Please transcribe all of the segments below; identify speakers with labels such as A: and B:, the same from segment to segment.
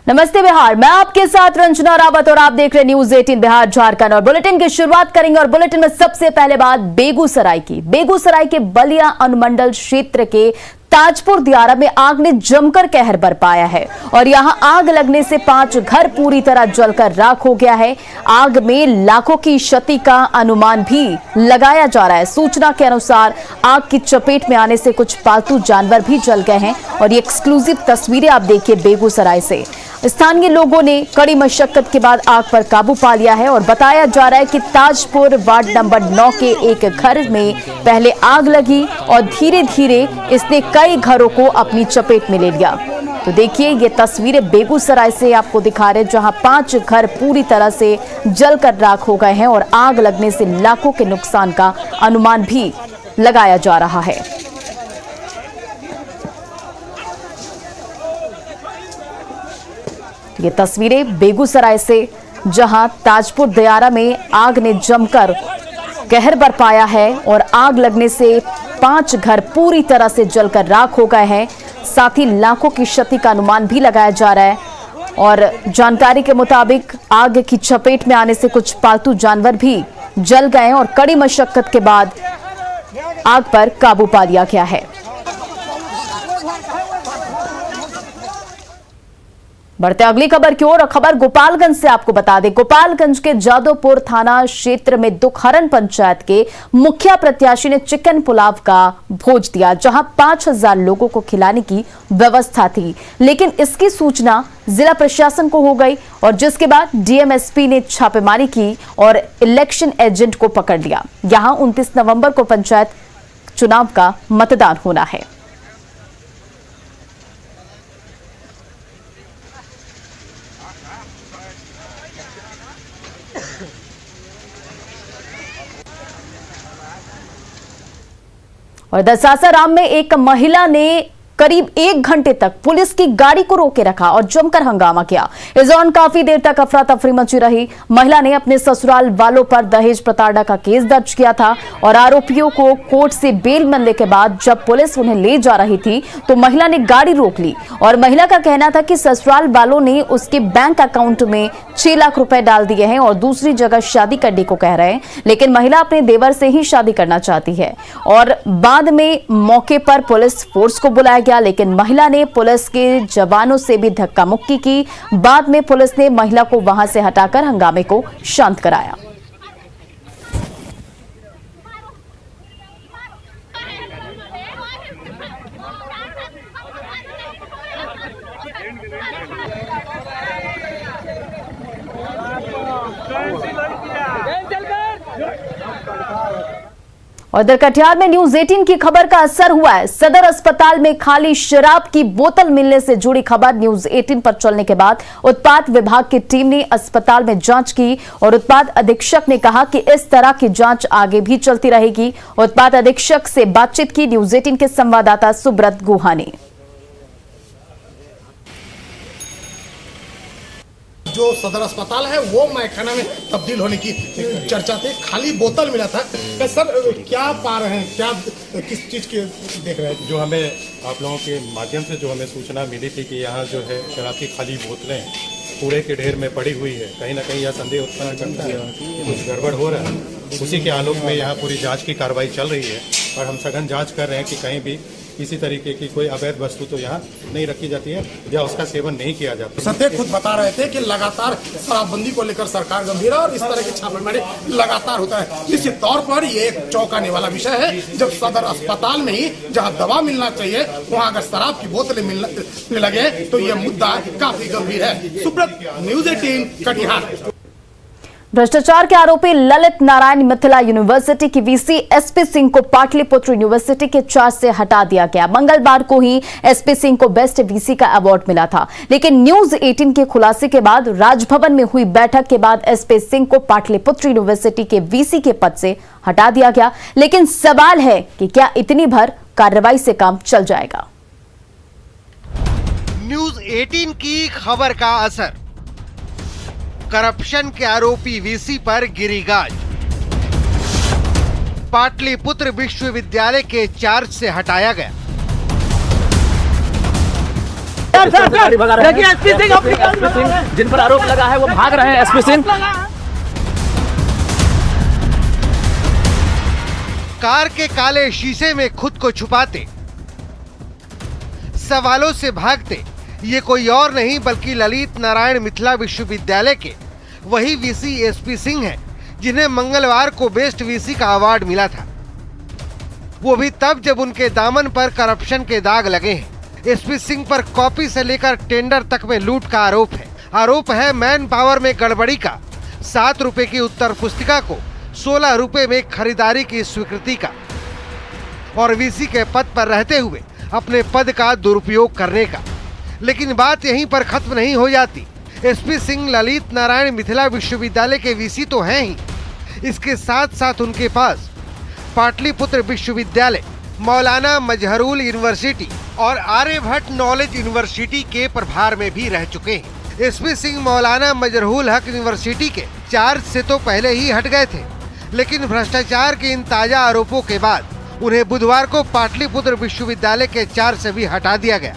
A: नमस्ते बिहार, मैं आपके साथ रंजना रावत और आप देख रहे न्यूज 18 बिहार झारखंड। और बुलेटिन की शुरुआत करेंगे और बुलेटिन में सबसे पहले बात बेगूसराय की। बेगूसराय के बलिया अनुमंडल क्षेत्र के ताजपुर दियारा में आग ने जमकर कहर बरपाया है और यहां आग लगने से 5 घर पूरी तरह जलकर राख हो गया है। आग में लाखों की क्षति का अनुमान भी लगाया जा रहा है। सूचना के अनुसार आग की चपेट में आने से कुछ पालतू जानवर भी जल गए हैं और ये एक्सक्लूसिव तस्वीरें आप देखिए बेगूसराय से। स्थानीय लोगों ने कड़ी मशक्कत के बाद आग पर काबू पा लिया है और बताया जा रहा है कि ताजपुर वार्ड नंबर 9 के एक घर में पहले आग लगी और धीरे धीरे इसने कई घरों को अपनी चपेट में ले लिया। तो देखिए ये तस्वीरें बेगूसराय से आपको दिखा रहे हैं, जहां 5 घर पूरी तरह से जलकर राख हो गए हैं और आग लगने से लाखों के नुकसान का अनुमान भी लगाया जा रहा है। ये तस्वीरें बेगूसराय से, जहां ताजपुर दियारा में आग ने जमकर कहर बरपाया है और आग लगने से 5 घर पूरी तरह से जलकर राख हो गए हैं। साथ ही लाखों की क्षति का अनुमान भी लगाया जा रहा है और जानकारी के मुताबिक आग की चपेट में आने से कुछ पालतू जानवर भी जल गए और कड़ी मशक्कत के बाद आग पर काबू पा लिया गया है। बढ़ते अगली खबर की ओर। खबर गोपालगंज से आपको बता दें, गोपालगंज के जादवपुर थाना क्षेत्र में दुखहरण पंचायत के मुखिया प्रत्याशी ने चिकन पुलाव का भोज दिया, जहां 5000 लोगों को खिलाने की व्यवस्था थी। लेकिन इसकी सूचना जिला प्रशासन को हो गई और जिसके बाद डीएमएसपी ने छापेमारी की और इलेक्शन एजेंट को पकड़ लिया। यहां 29 नवंबर को पंचायत चुनाव का मतदान होना है। और दसासाराम में एक महिला ने करीब 1 घंटे तक पुलिस की गाड़ी को रोके रखा और जमकर हंगामा किया। इस दौरान काफी देर तक अफरा तफरी मची रही। महिला ने अपने ससुराल वालों पर दहेज प्रताड़ना का केस दर्ज किया था और आरोपियों को कोर्ट से बेल मिलने के बाद जब पुलिस उन्हें ले जा रही थी तो महिला ने गाड़ी रोक ली और महिला का कहना था कि ससुराल वालों ने उसके बैंक अकाउंट में 6 लाख रुपए डाल दिए हैं और दूसरी जगह शादी करने को कह रहे हैं। लेकिन महिला अपने देवर से ही शादी करना चाहती है और बाद में मौके पर पुलिस फोर्स को बुलाया गया, लेकिन महिला ने पुलिस के जवानों से भी धक्का मुक्की की। बाद में पुलिस ने महिला को वहां से हटाकर हंगामे को शांत कराया। और इधर कटिहार में न्यूज 18 की खबर का असर हुआ है। सदर अस्पताल में खाली शराब की बोतल मिलने से जुड़ी खबर न्यूज 18 पर चलने के बाद उत्पाद विभाग की टीम ने अस्पताल में जांच की और उत्पाद अधीक्षक ने कहा कि इस तरह की जांच आगे भी चलती रहेगी। उत्पाद अधीक्षक से बातचीत की न्यूज 18 के संवाददाता सुब्रत गुहा ने।
B: जो सदर अस्पताल है वो मैखाना में तब्दील होने की चर्चा थी, खाली बोतल मिला था। सर क्या पा रहे हैं, क्या किस चीज के देख रहे हैं?
C: जो हमें आप लोगों के माध्यम से जो हमें सूचना मिली थी कि यहाँ जो है शराब की खाली बोतलें कूड़े के ढेर में पड़ी हुई है, कहीं ना कहीं यह संदेह उत्पन्न करता है कुछ गड़बड़ हो रहा है। उसी के आलोक में यहाँ पूरी जांच की कार्रवाई चल रही है और हम सघन जांच कर रहे हैं कि कहीं भी किसी तरीके की कोई अवैध वस्तु तो यहाँ नहीं रखी जाती है या उसका सेवन नहीं किया जाता।
B: सत्य खुद बता रहे थे कि लगातार शराबबंदी को लेकर सरकार गंभीर है और इस तरह के छापेमारी लगातार होता है। निश्चित तौर पर ये एक चौंकाने वाला विषय है जब सदर अस्पताल में ही जहाँ दवा मिलना चाहिए वहाँ अगर शराब की बोतलें मिलने लगे तो ये मुद्दा काफी गंभीर है। सुब्रत, न्यूज 18 कटिहार।
A: भ्रष्टाचार के आरोपी ललित नारायण मिथिला यूनिवर्सिटी की वीसी एसपी सिंह को पाटलिपुत्र यूनिवर्सिटी के चार्ज से हटा दिया गया। मंगलवार को ही एसपी सिंह को बेस्ट वीसी का अवार्ड मिला था, लेकिन न्यूज 18 के खुलासे के बाद राजभवन में हुई बैठक के बाद एसपी सिंह को पाटलिपुत्र यूनिवर्सिटी के वीसी के पद से हटा दिया गया। लेकिन सवाल है कि क्या इतनी भर कार्रवाई से काम चल जाएगा?
D: न्यूज 18 की खबर का असर, करप्शन के आरोपी वीसी पर गिरी गाज। पाटलिपुत्र विश्वविद्यालय के चार्ज से हटाया गया।
E: देखिए एसपी सिंह अपनी गाड़ी भगा रहे हैं। जिन पर आरोप लगा है वो भाग रहे हैं एसपी सिंह।
D: कार के काले शीशे में खुद को छुपाते, सवालों से भागते, ये कोई और नहीं बल्कि ललित नारायण मिथिला विश्वविद्यालय के वही वीसी एसपी सिंह हैं, जिन्हें मंगलवार को बेस्ट वीसी का अवार्ड मिला था। वो भी तब जब उनके दामन पर करप्शन के दाग लगे हैं। एसपी सिंह पर कॉपी से लेकर टेंडर तक में लूट का आरोप है मैन पावर में गड़बड़ी का, 7 रुपए की उत्तर पुस्तिका को 16 रुपए में खरीदारी की स्वीकृति का, और वीसी के पद पर रहते हुए अपने पद का दुरुपयोग करने का। लेकिन बात यहीं पर खत्म नहीं हो जाती। एसपी सिंह ललित नारायण मिथिला विश्वविद्यालय के वीसी तो हैं ही, इसके साथ साथ उनके पास पाटलिपुत्र विश्वविद्यालय, मौलाना मजहरुल यूनिवर्सिटी और आर्यभट्ट नॉलेज यूनिवर्सिटी के प्रभार में भी रह चुके हैं। एसपी सिंह मौलाना मजहरुल हक यूनिवर्सिटी के चार्ज से तो पहले ही हट गए थे, लेकिन भ्रष्टाचार के इन ताजा आरोपों के बाद उन्हें बुधवार को पाटलिपुत्र विश्वविद्यालय के चार्ज से भी हटा दिया गया।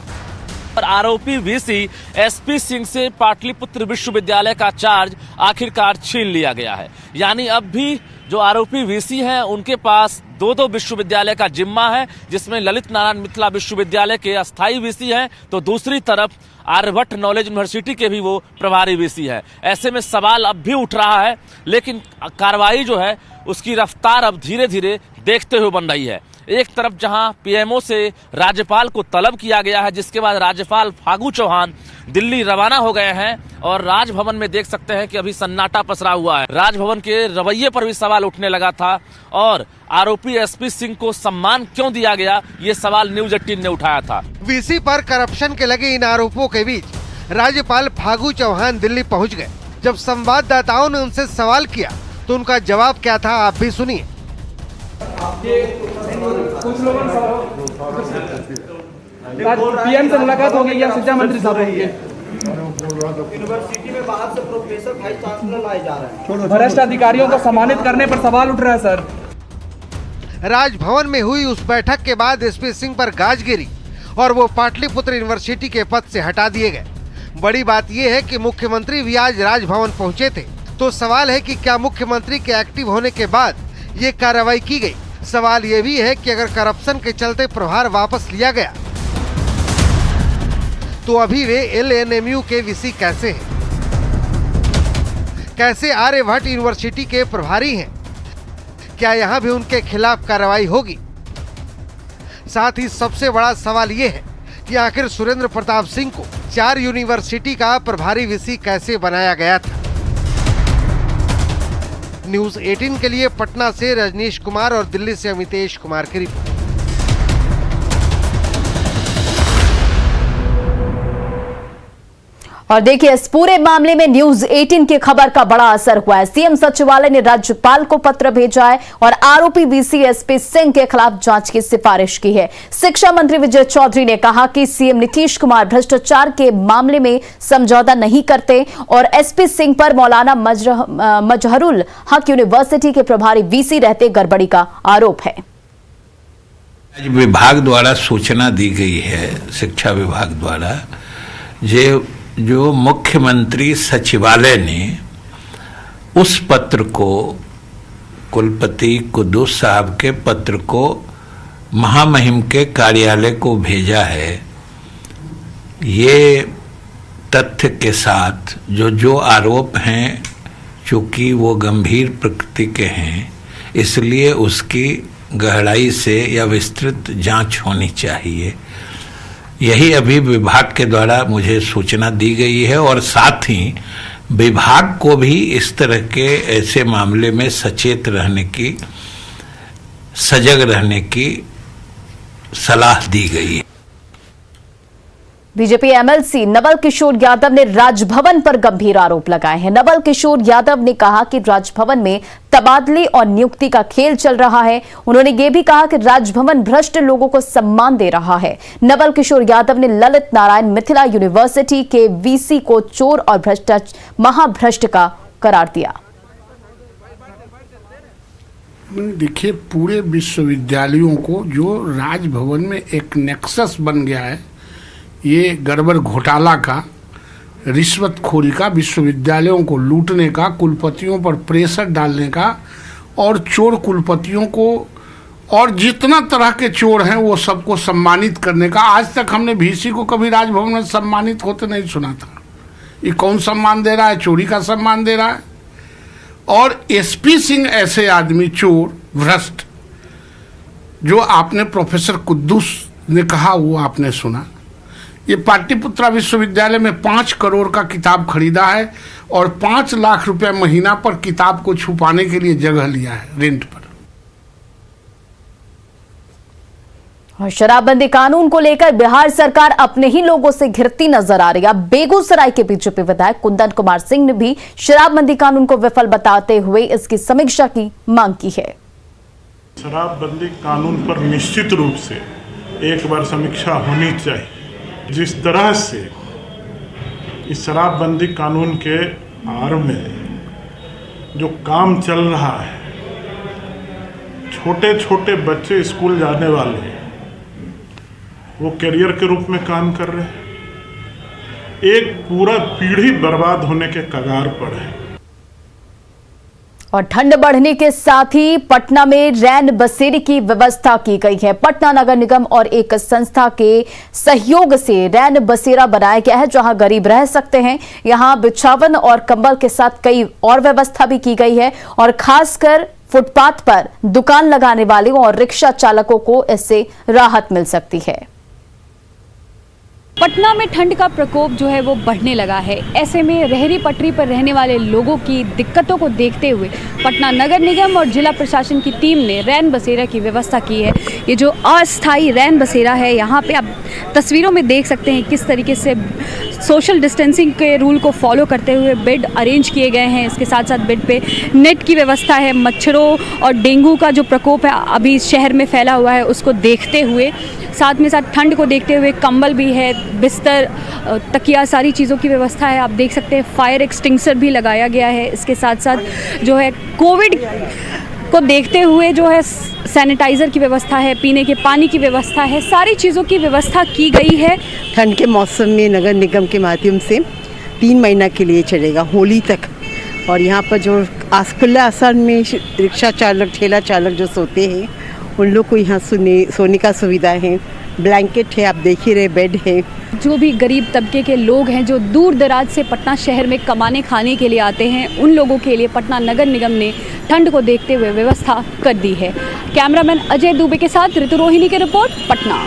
E: और आरोपी वीसी एसपी सिंह से पाटलिपुत्र विश्वविद्यालय का चार्ज आखिरकार छीन लिया गया है। यानी अब भी जो आरोपी वीसी हैं उनके पास 2 विश्वविद्यालय का जिम्मा है, जिसमें ललित नारायण मिथिला विश्वविद्यालय के अस्थायी वीसी हैं, तो दूसरी तरफ आर्यभट्ट नॉलेज यूनिवर्सिटी के भी वो प्रभारी वीसी है। ऐसे में सवाल अब भी उठ रहा है, लेकिन कार्रवाई जो है उसकी रफ्तार अब धीरे धीरे देखते हुए बन रही है। एक तरफ जहां पीएमओ से राज्यपाल को तलब किया गया है, जिसके बाद राज्यपाल फागू चौहान दिल्ली रवाना हो गए हैं, और राजभवन में देख सकते हैं कि अभी सन्नाटा पसरा हुआ है। राजभवन के रवैये पर भी सवाल उठने लगा था, और आरोपी एसपी सिंह को सम्मान क्यों दिया गया, ये सवाल न्यूज 18 ने उठाया था।
D: वीसी पर करप्शन के लगे इन आरोपों के बीच राज्यपाल फागू चौहान दिल्ली पहुंच गए। जब संवाददाताओं ने उनसे सवाल किया तो उनका जवाब क्या था, आप भी सुनिए।
F: कुछ लोगों पीएम से मुलाकात हो गई या शिक्षा मंत्री साहब होंगे?
G: यूनिवर्सिटी में बाहर से प्रोफेसर वाइस चांसलर लाए जा रहे हैं।
F: भ्रष्ट अधिकारियों को सम्मानित करने पर सवाल उठ रहा है सर।
D: राजभवन में हुई उस बैठक के बाद एसपी सिंह पर गाज गिरी और वो पाटलिपुत्र यूनिवर्सिटी के पद से हटा दिए गए। बड़ी बात यह है कि मुख्यमंत्री भी आज राजभवन पहुंचे थे, तो सवाल है कि क्या मुख्यमंत्री के एक्टिव होने के बाद ये कार्रवाई की गई। सवाल ये भी है कि अगर करप्शन के चलते प्रभार वापस लिया गया तो अभी वे एलएनएमयू के वीसी कैसे हैं, कैसे आर्यभट्ट यूनिवर्सिटी के प्रभारी हैं, क्या यहाँ भी उनके खिलाफ कार्रवाई होगी। साथ ही सबसे बड़ा सवाल ये है कि आखिर सुरेंद्र प्रताप सिंह को 4 यूनिवर्सिटी का प्रभारी वीसी कैसे बनाया गया था। न्यूज 18 के लिए पटना से रजनीश कुमार और दिल्ली से अमितेश कुमार की रिपोर्ट।
A: और देखिए, इस पूरे मामले में न्यूज 18 की खबर का बड़ा असर हुआ है। सीएम सचिवालय ने राज्यपाल को पत्र भेजा है और आरोपी वीसी एसपी सिंह के खिलाफ जांच की सिफारिश की है। शिक्षा मंत्री विजय चौधरी ने कहा कि सीएम नीतीश कुमार भ्रष्टाचार के मामले में समझौता नहीं करते और एसपी सिंह पर मौलाना मजहरुल हक यूनिवर्सिटी के प्रभारी वीसी रहते गड़बड़ी का आरोप है।
H: विभाग द्वारा सूचना दी गई है, शिक्षा विभाग द्वारा, जो मुख्यमंत्री सचिवालय ने उस पत्र को, कुलपति कुद्दूस साहब के पत्र को महामहिम के कार्यालय को भेजा है। ये तथ्य के साथ जो आरोप हैं, चूंकि वो गंभीर प्रकृति के हैं, इसलिए उसकी गहराई से या विस्तृत जांच होनी चाहिए। यही अभी विभाग के द्वारा मुझे सूचना दी गई है और साथ ही विभाग को भी इस तरह के ऐसे मामले में सचेत रहने की, सजग रहने की सलाह दी गई है।
A: बीजेपी एमएलसी नवल किशोर यादव ने राजभवन पर गंभीर आरोप लगाए हैं। नवल किशोर यादव ने कहा कि राजभवन में तबादले और नियुक्ति का खेल चल रहा है। उन्होंने ये भी कहा कि राजभवन भ्रष्ट लोगों को सम्मान दे रहा है। नवल किशोर यादव ने ललित नारायण मिथिला यूनिवर्सिटी के वीसी को चोर और महाभ्रष्ट का करार दिया।
B: देखिए, पूरे विश्वविद्यालयों को जो राजभवन में एक नेक्सस बन गया है
I: ये गड़बड़ घोटाला का, रिश्वतखोरी का, विश्वविद्यालयों को लूटने का, कुलपतियों पर प्रेशर डालने का और चोर कुलपतियों को और जितना तरह के चोर हैं वो सबको सम्मानित करने का। आज तक हमने वीसी को कभी राजभवन में सम्मानित होते नहीं सुना था। ये कौन सम्मान दे रहा है? चोरी का सम्मान दे रहा है। और एसपी सिंह ऐसे आदमी, चोर, भ्रष्ट, जो आपने प्रोफेसर कुद्दूस ने कहा वो आपने सुना। ये पाटलिपुत्रा विश्वविद्यालय में 5 करोड़ का किताब खरीदा है और 5 लाख रुपए महीना पर किताब को छुपाने के लिए जगह लिया है रेंट पर।
A: और शराबबंदी कानून को लेकर बिहार सरकार अपने ही लोगों से घिरती नजर आ रही है। बेगूसराय के बीजेपी विधायक कुंदन कुमार सिंह ने भी शराबबंदी कानून को विफल बताते हुए इसकी समीक्षा की मांग की है।
J: शराबबंदी कानून पर निश्चित रूप से एक बार समीक्षा होनी चाहिए। जिस तरह से इस शराबबंदी कानून के आड़ में जो काम चल रहा है, छोटे छोटे बच्चे स्कूल जाने वाले वो करियर के रूप में काम कर रहे हैं। एक पूरा पीढ़ी बर्बाद होने के कगार पर है।
A: और ठंड बढ़ने के साथ ही पटना में रैन बसेरे की व्यवस्था की गई है। पटना नगर निगम और एक संस्था के सहयोग से रैन बसेरा बनाया गया है जहां गरीब रह सकते हैं। यहां बिछावन और कंबल के साथ कई और व्यवस्था भी की गई है और खासकर फुटपाथ पर दुकान लगाने वालों और रिक्शा चालकों को इससे राहत मिल सकती है।
K: पटना में ठंड का प्रकोप जो है वो बढ़ने लगा है। ऐसे में रेहड़ी पटरी पर रहने वाले लोगों की दिक्कतों को देखते हुए पटना नगर निगम और जिला प्रशासन की टीम ने रैन बसेरा की व्यवस्था की है। ये जो अस्थायी रैन बसेरा है, यहाँ पे आप तस्वीरों में देख सकते हैं किस तरीके से सोशल डिस्टेंसिंग के रूल को फॉलो करते हुए बेड अरेंज किए गए हैं। इसके साथ साथ बेड पे नेट की व्यवस्था है। मच्छरों और डेंगू का जो प्रकोप है अभी शहर में फैला हुआ है, उसको देखते हुए, साथ में साथ ठंड को देखते हुए कंबल भी है, बिस्तर, तकिया, सारी चीज़ों की व्यवस्था है। आप देख सकते हैं फायर एक्सटिंग्विशर भी लगाया गया है। इसके साथ साथ जो है कोविड को देखते हुए जो है सैनिटाइज़र की व्यवस्था है, पीने के पानी की व्यवस्था है, सारी चीज़ों की व्यवस्था की गई है।
L: ठंड के मौसम में नगर निगम के माध्यम से 3 महीना के लिए चलेगा, होली तक। और यहाँ पर जो खुले आसन में रिक्शा चालक, ठेला चालक जो सोते हैं उन लोग को यहाँ सोने का सुविधा है, ब्लैंकेट है, आप देख ही रहे, बेड है।
K: जो भी गरीब तबके के लोग हैं जो दूर दराज से पटना शहर में कमाने खाने के लिए आते हैं, उन लोगों के लिए पटना नगर निगम ने ठंड को देखते हुए व्यवस्था कर दी है। कैमरामैन अजय दुबे के साथ ऋतु रोहिणी की रिपोर्ट, पटना।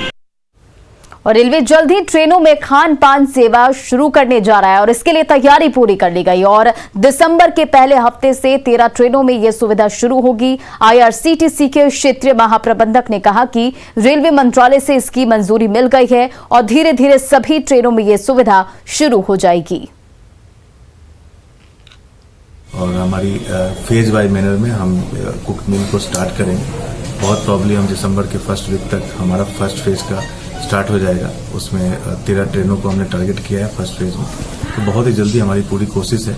A: और रेलवे जल्द ही ट्रेनों में खान पान सेवा शुरू करने जा रहा है और इसके लिए तैयारी पूरी कर ली गई और दिसंबर के पहले हफ्ते से 13 ट्रेनों में यह सुविधा शुरू होगी। आईआरसीटीसी के क्षेत्रीय महाप्रबंधक ने कहा कि रेलवे मंत्रालय से इसकी मंजूरी मिल गई है और धीरे धीरे सभी ट्रेनों में यह सुविधा शुरू हो जाएगी।
M: और हमारी फेज वाइज मैनर में हम कुक मिल को स्टार्ट करेंगे। बहुत प्रॉब्ली हम दिसंबर के फर्स्ट वीक तक हमारा फर्स्ट फेज का स्टार्ट हो जाएगा। उसमें 13 ट्रेनों को हमने टारगेट किया है फर्स्ट फेज में। तो बहुत ही जल्दी हमारी पूरी कोशिश है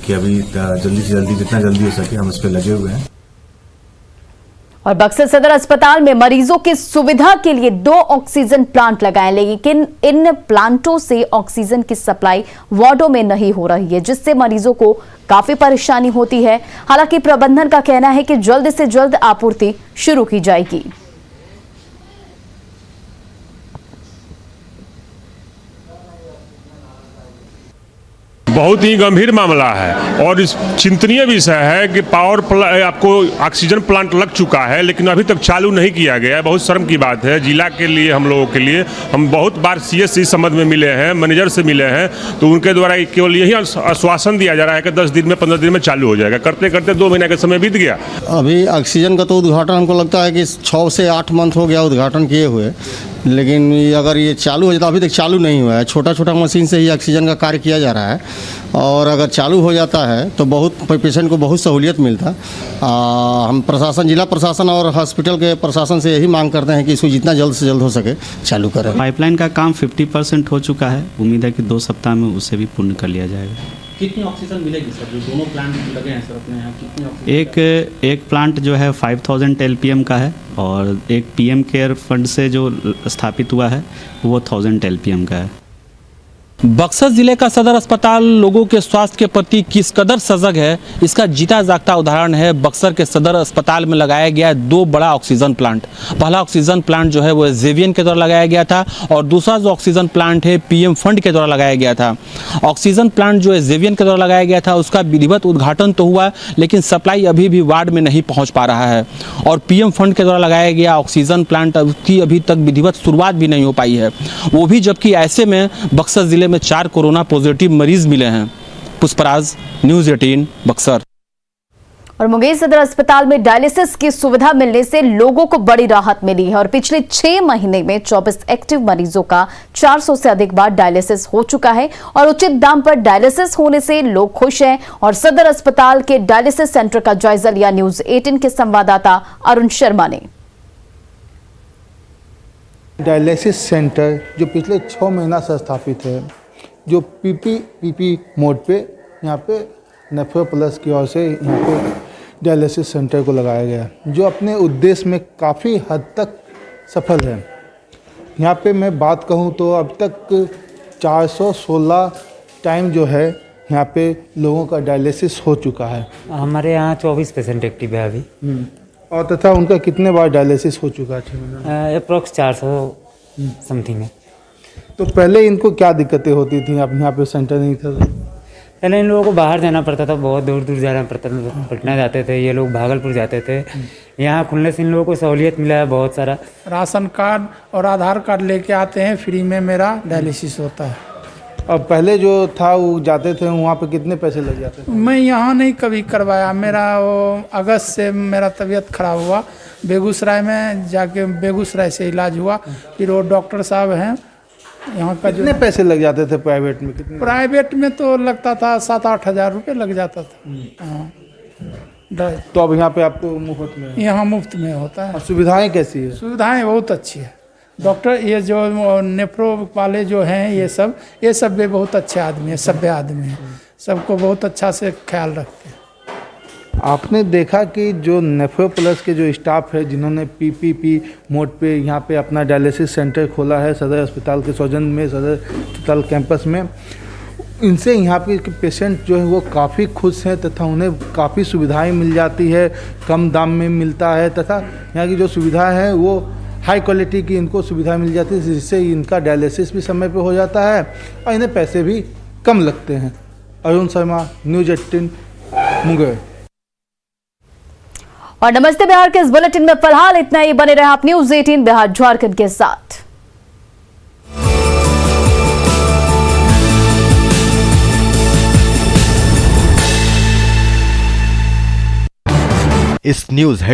M: कि अभी जल्दी से जल्दी, जितना जल्दी हो सके, हम इस पर लगे हुए हैं।
A: और बक्सर सदर अस्पताल में मरीजों की सुविधा के लिए 2 ऑक्सीजन प्लांट लगाए, लेकिन इन प्लांटों से ऑक्सीजन की सप्लाई वार्डों में नहीं हो रही है, जिससे मरीजों को काफी परेशानी होती है। हालांकि प्रबंधन का कहना है कि जल्द से जल्द आपूर्ति शुरू की जाएगी।
N: बहुत ही गंभीर मामला है और इस चिंतनीय विषय है कि आपको ऑक्सीजन प्लांट लग चुका है लेकिन अभी तक चालू नहीं किया गया है। बहुत शर्म की बात है जिला के लिए, हम लोगों के लिए। हम बहुत बार सीएस इस संबंध में मिले हैं, मैनेजर से मिले हैं, तो उनके द्वारा केवल यही आश्वासन दिया जा रहा है कि 10 दिन में 15 दिन में चालू हो जाएगा। करते करते 2 महीने का समय बीत गया।
O: अभी ऑक्सीजन का तो उद्घाटन हमको लगता है कि 6 से 8 मंथ हो गया उद्घाटन किए हुए, लेकिन अगर ये चालू हो जाता, अभी तक चालू नहीं हुआ है। छोटा छोटा मशीन से ही ऑक्सीजन का कार्य किया जा रहा है और अगर चालू हो जाता है तो बहुत पेशेंट को बहुत सहूलियत मिलता। हम प्रशासन, जिला प्रशासन और हॉस्पिटल के प्रशासन से यही मांग करते हैं कि इसको जितना जल्द से जल्द हो सके चालू करें।
P: पाइपलाइन का काम 50% हो चुका है। उम्मीद है कि 2 सप्ताह में उसे भी पूर्ण कर लिया जाएगा। कितनी ऑक्सीजन मिलेगी सर? जो दोनों प्लांट लगे हैं सर अपने यहाँ, कितनी ऑक्सीजन? एक प्लांट जो है 5000 LPM का है और एक PM केयर फंड से जो स्थापित हुआ है वो 1000 LPM का है।
Q: बक्सर जिले का सदर अस्पताल लोगों के स्वास्थ्य के प्रति किस कदर सजग है, इसका जीता जागता उदाहरण है बक्सर के सदर अस्पताल में लगाया गया है 2 बड़ा ऑक्सीजन प्लांट। पहला ऑक्सीजन प्लांट जो है वो जेवियन के द्वारा लगाया गया था और दूसरा जो ऑक्सीजन प्लांट है PM फंड के द्वारा लगाया गया था। ऑक्सीजन प्लांट जो है जेवियन के द्वारा लगाया गया था उसका विधिवत उद्घाटन तो हुआ, लेकिन सप्लाई अभी भी वार्ड में नहीं पहुँच पा रहा है। और PM फंड के द्वारा लगाया गया ऑक्सीजन प्लांट की अभी तक विधिवत शुरुआत भी नहीं हो पाई है, वो भी जबकि ऐसे में बक्सर जिले में 4 कोरोना पॉजिटिव मरीज मिले हैं। पुष्पराज, न्यूज़ 18 बक्सर।
A: और मुंगेर सदर अस्पताल में डायलिसिस की सुविधा मिलने से लोगों को बड़ी राहत मिली है और पिछले 6 महीने में 24 एक्टिव मरीजों का 400 से अधिक बार डायलिसिस हो चुका है और उचित दाम पर डायलिसिस होने से लोग खुश हैं। और सदर अस्पताल के डायलिसिस सेंटर का जायजा लिया न्यूज़ 18 के संवाददाता अरुण शर्मा ने।
R: डायलिसिस सेंटर जो पिछले 6 महीना से स्थापित है, जो पीपी मोड पे यहाँ पे नेफ्रोप्लस की ओर से यहाँ पे डायलिसिस सेंटर को लगाया गया, जो अपने उद्देश्य में काफ़ी हद तक सफल है। यहाँ पे मैं बात कहूँ तो अब तक 416 टाइम जो है यहाँ पे लोगों का डायलिसिस हो चुका है।
S: हमारे यहाँ 24 पेशेंट एक्टिव है अभी।
R: और तथा उनका कितने बार डायलिसिस हो चुका है?
S: अप्रोक्स 400 समथिंग है।
R: तो पहले इनको क्या दिक्कतें होती थी? अब यहाँ पे सेंटर नहीं था तो?
S: पहले इन लोगों को बाहर जाना पड़ता था, बहुत दूर दूर जाना पड़ता था, पटना जाते थे, ये लोग भागलपुर जाते थे। यहाँ खुलने से इन लोगों को सहूलियत मिला है बहुत सारा।
T: राशन कार्ड और आधार कार्ड लेके आते हैं, फ्री में मेरा डायलिसिस होता है।
R: अब पहले जो था वो जाते थे वहाँ पे कितने पैसे लग जाते थे?
T: मैं यहाँ नहीं कभी करवाया, मेरा वो अगस्त से मेरा तबीयत खराब हुआ, बेगूसराय में जाके बेगूसराय से इलाज हुआ। फिर वो डॉक्टर साहब हैं यहाँ का।
R: कितने पैसे लग जाते थे प्राइवेट में? कितने?
T: प्राइवेट में तो लगता था 7-8 हज़ार रुपये लग जाता था। हाँ।
R: तो अब यहाँ पे आपको मुफ्त में?
T: यहाँ मुफ्त में होता है।
R: सुविधाएं कैसी है?
T: सुविधाएं बहुत अच्छी है। डॉक्टर ये जो नेफ्रो वाले जो हैं ये सब भी बहुत अच्छे आदमी हैं, सभ्य आदमी हैं, सबको बहुत अच्छा से ख्याल रखते हैं।
R: आपने देखा कि जो नेफ्रोप्लस के जो स्टाफ है जिन्होंने पीपीपी मोड पे यहाँ पे अपना डायलिसिस सेंटर खोला है सदर अस्पताल के सौजन्य में, सदर अस्पताल कैंपस में, इनसे यहाँ पे पेशेंट जो है वो काफ़ी खुश हैं तथा उन्हें काफ़ी सुविधाएं मिल जाती है, कम दाम में मिलता है तथा यहाँ की जो सुविधा है वो हाई क्वालिटी की इनको सुविधा मिल जाती है, जिससे इनका डायलिसिस भी समय पे हो जाता है और इन्हें पैसे भी कम लगते हैं। अरुण शर्मा, न्यूज़ 18 मुंगेर।
A: और नमस्ते बिहार के इस बुलेटिन में फिलहाल इतना ही। बने रहे आप न्यूज़ 18 बिहार झारखंड के साथ।
U: इस न्यूज़ हेडलाइन